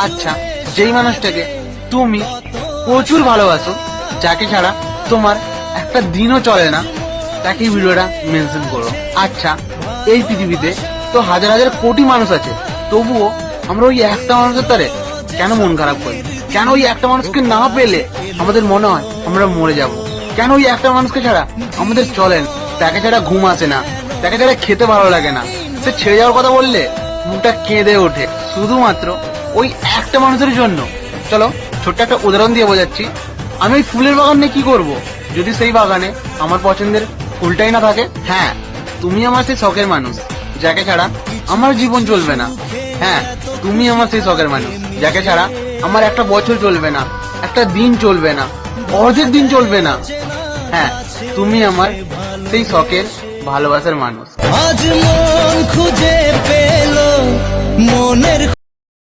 আচ্ছা, যেই মানুষটাকে তুমি প্রচুর ভালোবাসো, যাকে ছাড়া তোমার একটা দিনও চলে না, তাকে ভিডিওটা মেনশন করো। আচ্ছা, এই পৃথিবীতে তো হাজার হাজার কোটি মানুষ আছে, তবুও আমরা ওই একটা মানুষের তারে কেন মন খারাপ করি? কেন ওই একটা মানুষকে না পেলে আমাদের মনে হয় আমরা মরে যাব? কেন ওই একটা মানুষকে ছাড়া আমাদের চলেন? তাকে ছাড়া ঘুম আসে না, তাকে ছাড়া খেতে ভালো লাগে না, সে ছেড়ে যাওয়ার কথা বললে মুখটা কেঁদে ওঠে, শুধুমাত্র ওই একটা মানুষের জন্য। চলো ছোট্ট একটা উদাহরণ দিয়ে বোঝাচ্ছি। আমি ওই ফুলের বাগান নিয়ে কি করবো যদি সেই বাগানে আমার পছন্দের ফুলটাই না থাকে? হ্যাঁ, তুমি আমার সেই শখের মানুষ, যাকে ছাড়া আমার জীবন চলবে না। হ্যাঁ, তুমি আমার সেই শখের মানুষ, যাকে ছাড়া আমার একটা বছর চলবে না, একটা দিন চলবে না, অর্ধেক দিন চলবে না। হ্যাঁ, তুমি আমার সেই শখের ভালোবাসার মানুষ। আজ মন খুঁজে পেল মনের